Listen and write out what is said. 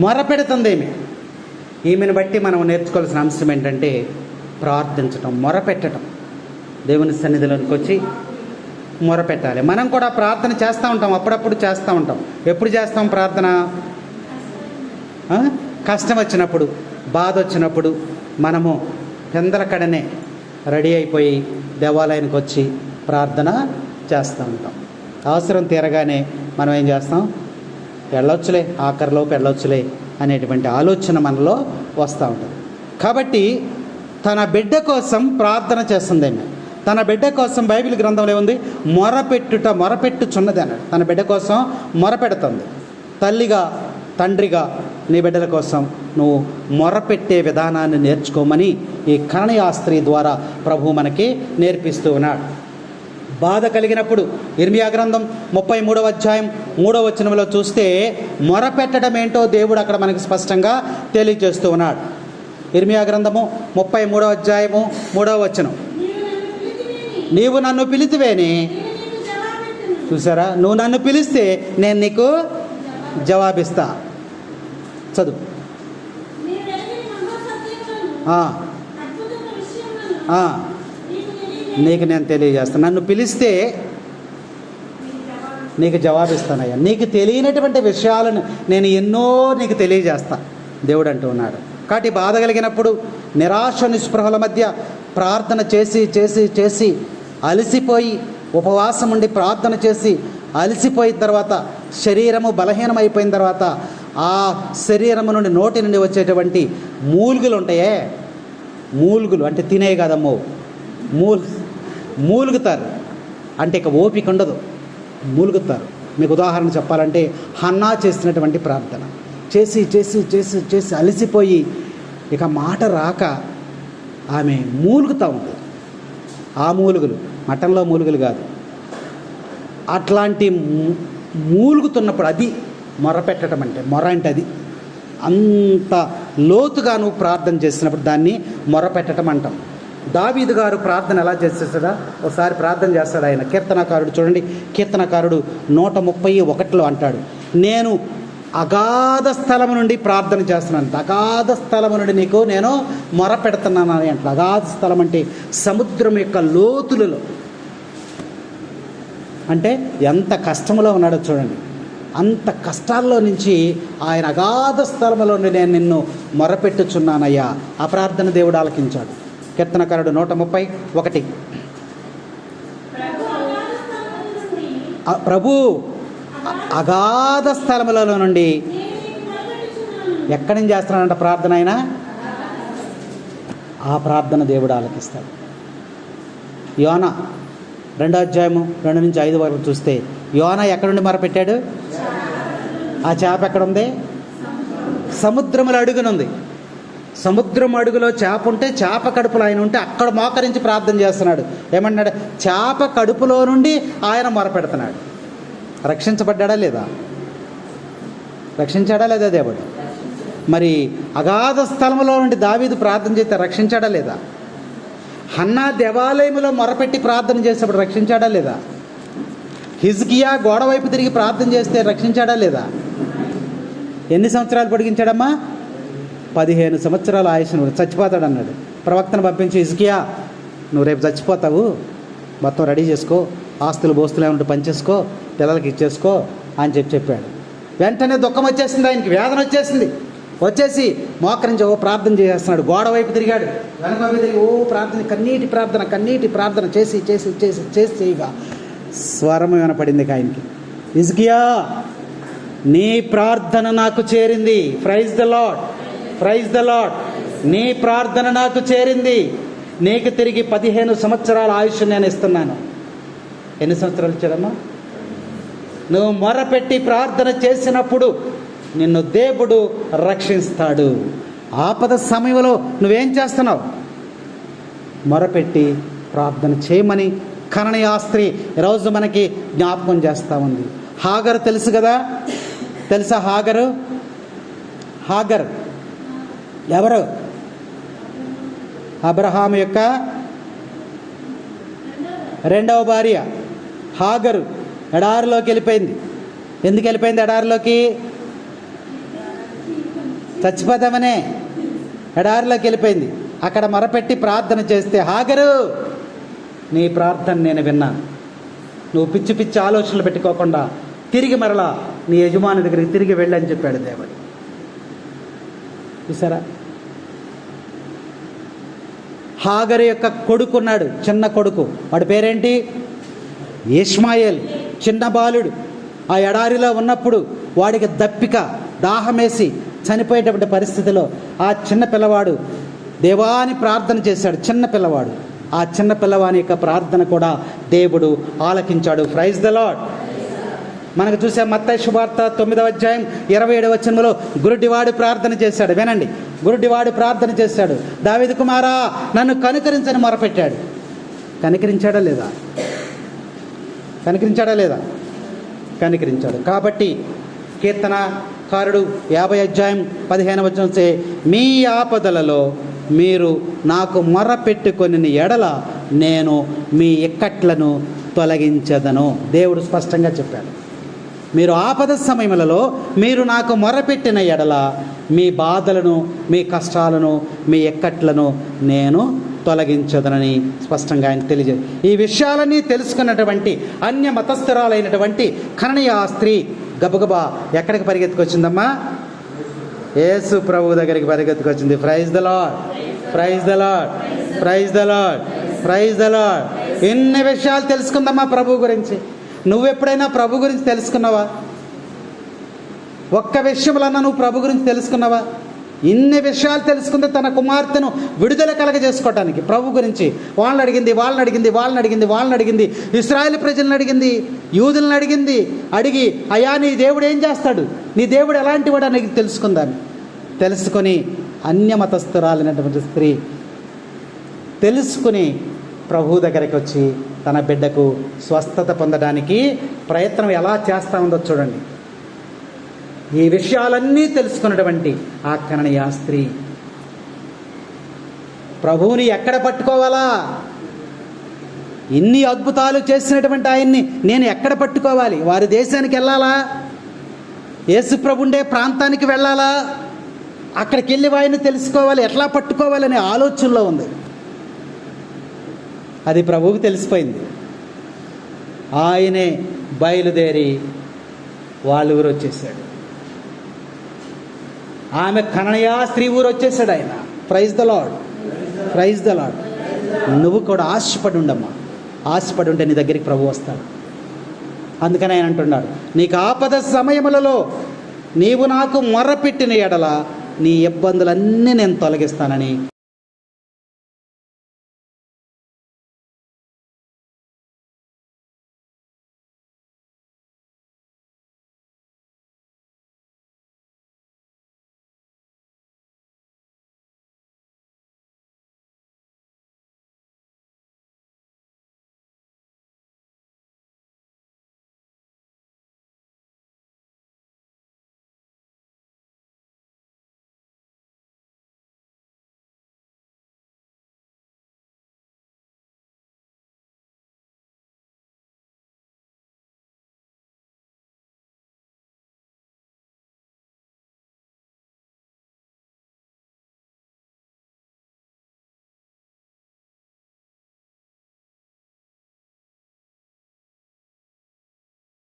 మొరపెడుతుందేమి. ఈమెను బట్టి మనం నేర్చుకోవాల్సిన అంశం ఏంటంటే ప్రార్థించటం, మొరపెట్టడం. దేవుని సన్నిధిలోనికి వచ్చి మొరపెట్టాలి. మనం కూడా ప్రార్థన చేస్తూ ఉంటాం, అప్పుడప్పుడు చేస్తూ ఉంటాం. ఎప్పుడు చేస్తాం ప్రార్థన? కష్టం వచ్చినప్పుడు, బాధ వచ్చినప్పుడు మనము పెందలకడనే రెడీ అయిపోయి దేవాలయానికి వచ్చి ప్రార్థన చేస్తూ ఉంటాం. అవసరం తీరగానే మనం ఏం చేస్తాం? వెళ్ళొచ్చులే, ఆఖరిలోపు వెళ్ళొచ్చులే అనేటువంటి ఆలోచన మనలో వస్తూ ఉంటుంది. కాబట్టి తన బిడ్డ కోసం ప్రార్థన చేస్తుందేమి. తన బిడ్డ కోసం బైబిల్ గ్రంథంలో ఏముంది? మొరపెట్టుచున్నది అన్నాడు. తన బిడ్డ కోసం మొరపెడుతుంది. తల్లిగా, తండ్రిగా నీ బిడ్డల కోసం నువ్వు మొరపెట్టే విధానాన్ని నేర్చుకోమని ఈ కననీయ స్త్రీ ద్వారా ప్రభు మనకి నేర్పిస్తూ ఉన్నాడు. బాధ కలిగినప్పుడు ఇర్మియా గ్రంథం 33వ అధ్యాయం 3వ వచనంలో చూస్తే మొరపెట్టడం ఏంటో దేవుడు అక్కడ మనకి స్పష్టంగా తెలియజేస్తూ ఉన్నాడు. ఇర్మియా గ్రంథము 33వ అధ్యాయము 3వ వచనం, నీవు నన్ను పిలిచివేని. చూసారా? నువ్వు నన్ను పిలిస్తే నేను నీకు జవాబిస్తా. చదువు. నీకు నేను తెలియజేస్తాను. నన్ను పిలిస్తే నీకు జవాబిస్తానయ్యా. నీకు తెలియనటువంటి విషయాలను నేను ఎన్నో నీకు తెలియజేస్తా దేవుడు అంటూ ఉన్నాడు. కాబట్టి బాధ కలిగినప్పుడు నిరాశ నిస్పృహల మధ్య ప్రార్థన చేసి చేసి చేసి అలసిపోయి, ఉపవాసం ఉండి ప్రార్థన చేసి అలసిపోయిన తర్వాత, శరీరము బలహీనమైపోయిన తర్వాత ఆ శరీరము నుండి, నోటి నుండి వచ్చేటువంటి మూలుగులు ఉంటాయే, మూలుగులు అంటే తినే కదమ్మో, మూలుగుతారు. అంటే ఇక ఓపిక ఉండదు, మూలుగుతారు. మీకు ఉదాహరణ చెప్పాలంటే హన్నా చేసినటువంటి ప్రార్థన చేసి చేసి చేసి చేసి అలసిపోయి ఇక మాట రాక ఆమె మూలుగుతూ ఉంటుంది. ఆ మూలుగులు మఠంలో మూలుగులు కాదు, అట్లాంటి మూలుగుతున్నప్పుడు అది మొరపెట్టడం అంటే. మొర అంటే అది. అంత లోతుగా నువ్వు ప్రార్థన చేసినప్పుడు దాన్ని మొరపెట్టడం అంటాం. దావీదు గారు ప్రార్థన ఎలా చేసేసాడా? ఒకసారి ప్రార్థన చేస్తాడు ఆయన. కీర్తనకారుడు చూడండి, కీర్తనకారుడు 131 అంటాడు, నేను అగాధ స్థలము నుండి ప్రార్థన చేస్తున్నాను. అగాధ స్థలము నుండి నీకు నేను మొర పెడుతున్నాను అని అంటాడు. అగాధ స్థలం అంటే సముద్రం యొక్క లోతులలో. అంటే ఎంత కష్టంలో ఉన్నాడో చూడండి. అంత కష్టాల్లో నుంచి ఆయన అగాధ స్థలంలో నుండి నేను నిన్ను మొరపెట్టుచున్నానయ్యా. ఆ ప్రార్థన దేవుడు ఆలకించాడు. కీర్తనకారుడు 131, ప్రభు అగాధ స్థలములలో నుండి ఎక్కడి నుంచి చేస్తున్నాడంట ప్రార్థన ఆయన? ఆ ప్రార్థన దేవుడు ఆలకిస్తాడు. యోనా 2వ అధ్యాయము 2 నుంచి 5 వరకు చూస్తే యోనా ఎక్కడి నుండి మొరపెట్టాడు? ఆ చేప ఎక్కడుంది? సముద్రముల అడుగునుంది. సముద్రం అడుగులో చేప ఉంటే, చేప కడుపులో ఆయన ఉంటే అక్కడ మోకరించి ప్రార్థన చేస్తున్నాడు. ఏమన్నాడు? చేప కడుపులో నుండి ఆయన మొరపెడుతున్నాడు. రక్షించబడ్డా లేదా? రక్షించాడా లేదా దేవుడు? మరి అగాధ స్థలంలో నుండి దావీదు ప్రార్థన చేస్తే రక్షించాడా లేదా? హన్నా దేవాలయంలో మొరపెట్టి ప్రార్థన చేసేప్పుడు రక్షించాడా లేదా? హిజ్కియా గోడ వైపు తిరిగి ప్రార్థన చేస్తే రక్షించాడా లేదా? ఎన్ని సంవత్సరాలు పొడిగించాడమ్మా? 15 సంవత్సరాల ఆయుష్ను. చచ్చిపోతాడు అన్నాడు. ప్రవక్తను పంపించి, హిజ్కియా నువ్వు రేపు చచ్చిపోతావు, మొత్తం రెడీ చేసుకో, ఆస్తులు బోస్తులు ఏమంటే పనిచేసుకో, పిల్లలకి ఇచ్చేసుకో అని చెప్పాడు. వెంటనే దుఃఖం వచ్చేసింది ఆయనకి, వేదన వచ్చేసి మోకరించి ప్రార్థన చేసేస్తున్నాడు. గోడ వైపు తిరిగాడు, వెనక వైపు తిరిగి ప్రార్థన, కన్నీటి ప్రార్థన చేసి చేసి చేసి చేసి చేయగా స్వరం వినపడింది ఆయనకి, హిజ్కియా నీ ప్రార్థన నాకు చేరింది. Praise the Lord, praise the Lord. నీ ప్రార్థన నాకు చేరింది, నీకు తిరిగి 15 సంవత్సరాల ఆయుష్ నేను ఇస్తున్నాను. ఎన్ని సంవత్సరాలు ఇచ్చాడమ్మా? నువ్వు మొరపెట్టి ప్రార్థన చేసినప్పుడు నిన్ను దేవుడు రక్షిస్తాడు. ఆపద సమయంలో నువ్వేం చేస్తున్నావు? మొరపెట్టి ప్రార్థన చేయమని కననీయ స్త్రీ ఈరోజు మనకి జ్ఞాపకం చేస్తూ ఉంది. హాగరు తెలుసు కదా, తెలుసా? హాగర్ ఎవరు? అబ్రహాము యొక్క 2వ భార్య. హాగరు ఎడారిలోకి వెళ్ళిపోయింది. ఎందుకు వెళ్ళిపోయింది ఎడారిలోకి? చచ్చిపోదామనే ఎడారిలోకి వెళ్ళిపోయింది. అక్కడ మొరపెట్టి ప్రార్థన చేస్తే, హాగరు నీ ప్రార్థన నేను విన్నాను, నువ్వు పిచ్చి పిచ్చి ఆలోచనలు పెట్టుకోకుండా తిరిగి మరలా నీ యజమాని దగ్గరికి తిరిగి వెళ్ళని చెప్పాడు దేవుడు. చూసారా? హాగరు యొక్క కొడుకున్నాడు, చిన్న కొడుకు. వాడి పేరేంటి? ఇష్మాయేల్. చిన్న బాలుడు. ఆ ఎడారిలో ఉన్నప్పుడు వాడికి దప్పిక, దాహమేసి చనిపోయేటటువంటి పరిస్థితిలో ఆ చిన్న పిల్లవాడు దేవాని ప్రార్థన చేశాడు. చిన్న పిల్లవాడు. ఆ చిన్న పిల్లవాని యొక్క ప్రార్థన కూడా దేవుడు ఆలకించాడు. Praise the lord. మనకు చూసే మత్తయి శుభార్త 9వ అధ్యాయం 27వ వచనంలో గురుడివాడు ప్రార్థన చేశాడు. వినండి, గురుడివాడు ప్రార్థన చేశాడు. దావీదు కుమారా నన్ను కనుకరించని మొరపెట్టాడు. కనికరించాడా లేదా? కనికరించాడా లేదా? కనికరించాడు. కాబట్టి కీర్తనకారుడు 50 అధ్యాయం 15వ వచనం, మీ ఆపదలలో మీరు నాకు మొర పెట్టుకొని ఎడల నేను మీ ఇక్కట్లను తొలగించదను. దేవుడు స్పష్టంగా చెప్పాడు. మీరు ఆపద సమయములలో మీరు నాకు మొరపెట్టిన ఎడల మీ బాధలను, మీ కష్టాలను, మీ ఇక్కట్లను నేను తొలగించదనని స్పష్టంగా ఆయన తెలియజేది. ఈ విషయాలన్నీ తెలుసుకున్నటువంటి అన్య మతస్థురాలైనటువంటి కననీయ ఆ స్త్రీ గబగబా ఎక్కడికి పరిగెత్తుకొచ్చిందమ్మా? యేసు ప్రభు దగ్గరికి పరిగెత్తుకొచ్చింది. Praise the Lord, praise the Lord, praise the Lord, praise the Lord. ఎన్ని విషయాలు తెలుసుకుందమ్మా ప్రభు గురించి. నువ్వెప్పుడైనా ప్రభు గురించి తెలుసుకున్నావా? ఒక్క విషయంలో నువ్వు ప్రభు గురించి తెలుసుకున్నావా? ఇన్ని విషయాలు తెలుసుకుంది తన కుమార్తెను విడుదల కలగజేసుకోవటానికి. ప్రభు గురించి వాళ్ళని అడిగింది, ఇశ్రాయేలు ప్రజలను అడిగింది, యూదులను అడిగింది. అడిగి, అయ్యా నీ దేవుడు ఏం చేస్తాడు, నీ దేవుడు ఎలాంటి వాడు అనేది తెలుసుకుందాం. తెలుసుకొని అన్యమతస్థురాలైనటువంటి స్త్రీ తెలుసుకుని ప్రభు దగ్గరికి వచ్చి తన బిడ్డకు స్వస్థత పొందడానికి ప్రయత్నం ఎలా చేస్తూ ఉందో చూడండి. ఈ విషయాలన్నీ తెలుసుకున్నటువంటి ఆ కననీయ స్త్రీ ప్రభువుని ఎక్కడ పట్టుకోవాలా? ఇన్ని అద్భుతాలు చేసినటువంటి ఆయన్ని నేను ఎక్కడ పట్టుకోవాలి? వారి దేశానికి వెళ్ళాలా? యేసు ప్రభు ఉండే ప్రాంతానికి వెళ్ళాలా? అక్కడికి వెళ్ళి వారిని తెలుసుకోవాలి, ఎట్లా పట్టుకోవాలనే ఆలోచనలో ఉంది. అది ప్రభువుకి తెలిసిపోయింది. ఆయనే బయలుదేరి వాళ్ళ ఊరు వచ్చేసాడు. ఆమె కననీయ స్త్రీ ఊరు వచ్చేసాడు ఆయన. Praise the Lord, praise the Lord. నువ్వు కూడా ఆశపడి ఉండమ్మా. ఆశపడి ఉంటే నీ దగ్గరికి ప్రభు వస్తాడు. అందుకని ఆయన అంటున్నాడు, నీకు ఆపద సమయములలో నీవు నాకు మొర్రపెట్టిన ఎడల నీ ఇబ్బందులన్నీ నేను తొలగిస్తానని